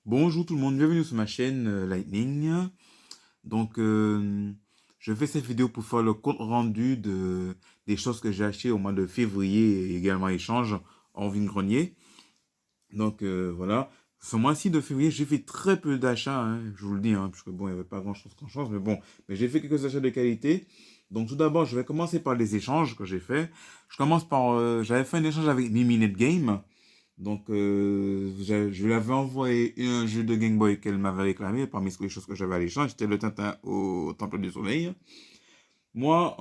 Bonjour tout le monde, bienvenue sur ma chaîne Lightning. Donc, je fais cette vidéo pour faire le compte rendu des choses que j'ai achetées au mois de février et également échange en vide-grenier. Donc, voilà. Ce mois-ci de février, j'ai fait très peu d'achats, hein, je vous le dis, hein, parce que bon, il n'y avait pas grand-chose, mais bon, mais j'ai fait quelques achats de qualité. Donc, tout d'abord, je vais commencer par les échanges que j'ai fait. Je commence par, j'avais fait un échange avec Mimi Net Game. Donc, je lui avais envoyé un jeu de Game Boy qu'elle m'avait réclamé. Parmi les choses que j'avais à l'échange, c'était le Tintin au Temple du Soleil. Moi,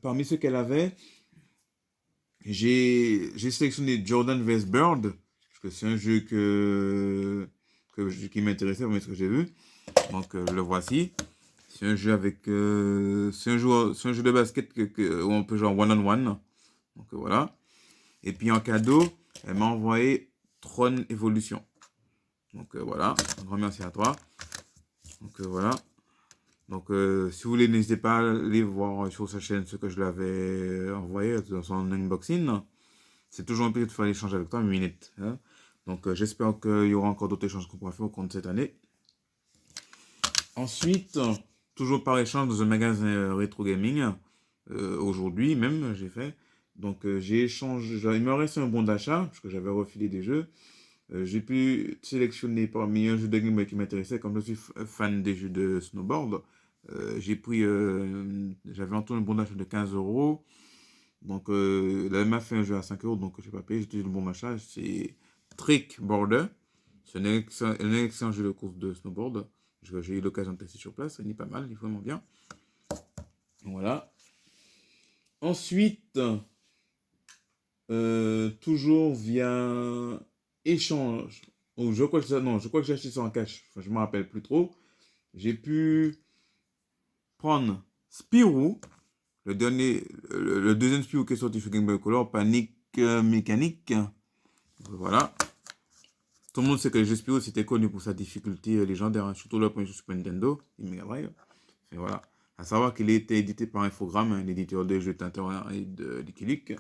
parmi ceux qu'elle avait, j'ai sélectionné Jordan vs Bird, parce que c'est un jeu qui m'intéressait parmi ce que j'ai vu. Donc, le voici. C'est un jeu avec, c'est un jeu de basket où on peut jouer en one-on-one. Donc, voilà. Et puis en cadeau, elle m'a envoyé Tron Evolution. Donc voilà, un grand merci à toi. Donc voilà. Donc si vous voulez, n'hésitez pas à aller voir sur sa chaîne ce que je l'avais envoyé dans son unboxing. C'est toujours un plaisir de faire l'échange avec toi, une minute. Hein. Donc j'espère qu'il y aura encore d'autres échanges qu'on pourra faire au cours de cette année. Ensuite, toujours par échange dans un magasin rétro gaming, aujourd'hui même j'ai fait. Donc j'ai échangé, il me reste un bon d'achat, parce que j'avais refilé des jeux. J'ai pu sélectionner parmi un jeu de Game Boy qui m'intéressait, comme je suis fan des jeux de snowboard. J'ai pris, j'avais entendu un bon d'achat de 15 euros. Donc, elle m'a fait un jeu à 5 euros, donc je n'ai pas payé, j'ai dit le bon d'achat. C'est Trick Border. C'est un excellent jeu de course de snowboard. J'ai eu l'occasion de tester sur place, il est pas mal, il est vraiment bien. Voilà. Ensuite, toujours via échange. Oh, je crois que ça, non, je crois que j'ai acheté ça en cash. Enfin, je ne me rappelle plus trop. J'ai pu prendre Spirou, le deuxième Spirou qui est sorti sur Game Boy Color, Panique Mécanique. Voilà. Tout le monde sait que le jeu Spirou, c'était connu pour sa difficulté légendaire, hein, surtout le premier jeu Super Nintendo, et Mega Drive. Et voilà. À savoir qu'il a été édité par Infogrames, un éditeur de jeux Tintin et de Licky Luke.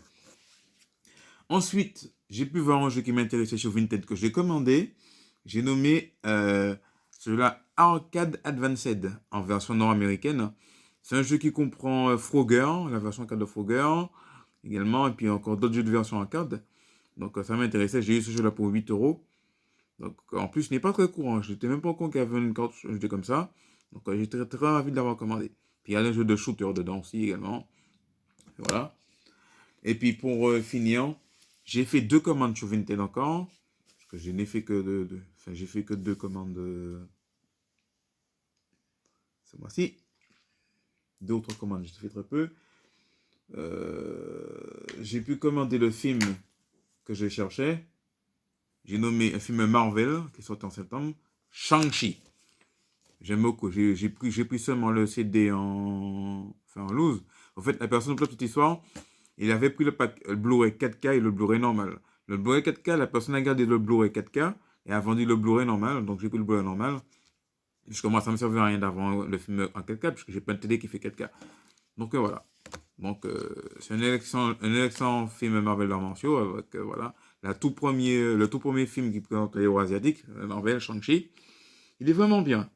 Ensuite, j'ai pu voir un jeu qui m'intéressait sur Vinted que j'ai commandé. J'ai nommé celui-là Arcade Advanced en version nord-américaine. C'est un jeu qui comprend Frogger, la version arcade de Frogger également, et puis encore d'autres jeux de version arcade. Donc ça m'intéressait. J'ai eu ce jeu-là pour 8 euros. Donc en plus, ce n'est pas très courant. Je n'étais même pas au courant qu'il y avait une carte jeu comme ça. Donc j'étais très, très ravi de l'avoir commandé. Puis il y a un jeu de shooter dedans aussi également. Voilà. Et puis pour finir, j'ai fait 2 commandes sur Vinted encore. Parce que je n'ai fait que enfin, j'ai fait que 2 commandes ce mois-ci. 2 ou 3 commandes, j'ai fait très peu. J'ai pu commander le film que je cherchais. J'ai nommé un film Marvel qui est sorti en septembre. Shang-Chi. J'aime beaucoup. J'ai pris seulement le CD en loose. En fait, la personne, pour la petite histoire, il avait pris le Blu-ray 4K et le Blu-ray normal. Le Blu-ray 4K, la personne a gardé le Blu-ray 4K et a vendu le Blu-ray normal. Donc j'ai pris le Blu-ray normal. Je commence à me servir à rien d'avoir le film en 4K parce que j'ai pas une télé qui fait 4K. Donc voilà. Donc c'est un excellent film Marvel Dimension avec voilà le tout premier film qui présente les héros asiatiques, Marvel Shang-Chi. Il est vraiment bien.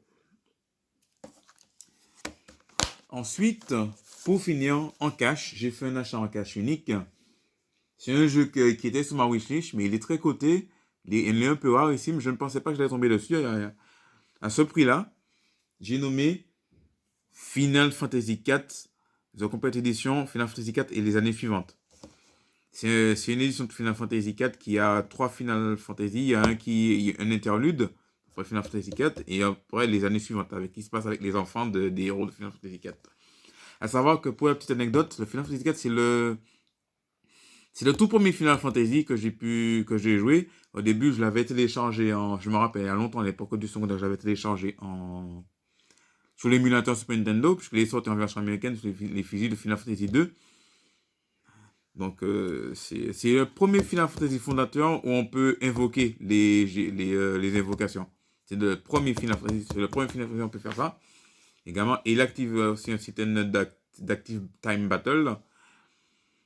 Ensuite, pour finir, en cash, j'ai fait un achat en cash unique. C'est un jeu qui était sur ma wishlist, mais il est très coté. Il est un peu rarissime. Je ne pensais pas que j'allais tomber dessus à ce prix-là. J'ai nommé Final Fantasy IV, The Complete Edition, Final Fantasy IV et les années suivantes. C'est une édition de Final Fantasy IV qui a 3 Final Fantasy. Il y a un interlude après Final Fantasy IV et après les années suivantes, avec qui se passe avec les enfants des héros de Final Fantasy IV. À savoir que pour la petite anecdote, le Final Fantasy IV, c'est le tout premier Final Fantasy que j'ai joué. Au début, je l'avais téléchargé je me rappelle, il y a longtemps, à l'époque du secondaire, je l'avais téléchargé sur l'émulateur Super Nintendo, puisqu'il est sorti en version américaine sur les fusils de Final Fantasy 2. Donc, c'est le premier Final Fantasy fondateur où on peut invoquer les invocations. C'est le premier Final Fantasy, où on peut faire ça. Également, il active aussi un système d'active time battle.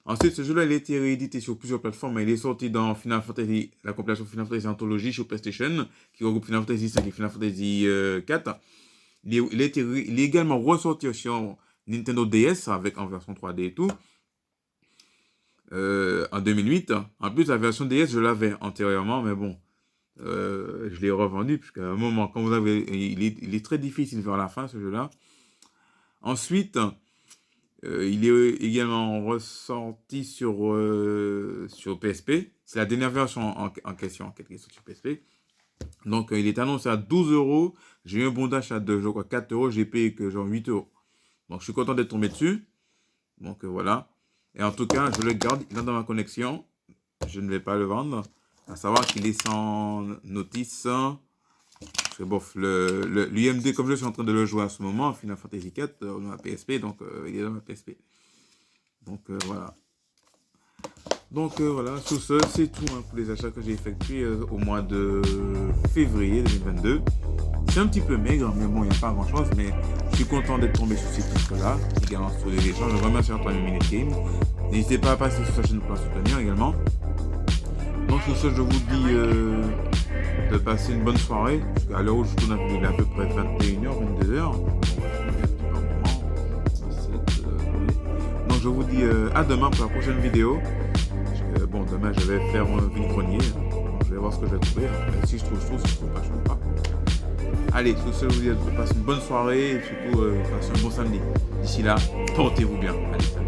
Ensuite, ce jeu-là, il a été réédité sur plusieurs plateformes. Il est sorti dans Final Fantasy, la compilation Final Fantasy Anthology sur PlayStation, qui regroupe Final Fantasy 5 et Final Fantasy 4. Il est également ressorti sur Nintendo DS avec en version 3D et tout, en 2008. En plus, la version DS, je l'avais antérieurement, mais bon, je l'ai revendu, puisqu'à un moment, quand vous avez, il est très difficile vers la fin, ce jeu-là. Ensuite, il est également ressorti sur PSP. C'est la dernière version en question, qui est sortie sur PSP. Donc, il est annoncé à 12 euros. J'ai eu un bon d'achat de, je crois, 4 euros. J'ai payé que genre 8 euros. Donc, je suis content d'être tombé dessus. Donc, voilà. Et en tout cas, je le garde. Il est dans ma connexion. Je ne vais pas le vendre. À savoir qu'il est sans notice. Parce que, bof, l'UMD, comme je suis en train de le jouer à ce moment, Final Fantasy 4, dans ma PSP. Donc, il est dans ma PSP. Donc, voilà. Donc voilà, sur ce, c'est tout hein, pour les achats que j'ai effectués au mois de février 2022. C'est un petit peu maigre, mais bon, il n'y a pas grand chose. Mais je suis content d'être tombé sur ces titres-là, également sur les échanges. Je remercie Antoine Minute Game. N'hésitez pas à passer sur sa chaîne pour la soutenir également. Donc sur ce, je vous dis de passer une bonne soirée. Parce qu'à l'heure où je tourne, il est à peu près 21h, 22h. Donc je vous dis à demain pour la prochaine vidéo. Bon, demain, je vais faire un vide-grenier. Je vais voir ce que je vais trouver. Si je trouve, si je trouve pas, je trouve pas. Allez, sur ce, je vous dis de passer une bonne soirée et surtout, passer un bon samedi. D'ici là, portez-vous bien. Allez, salut.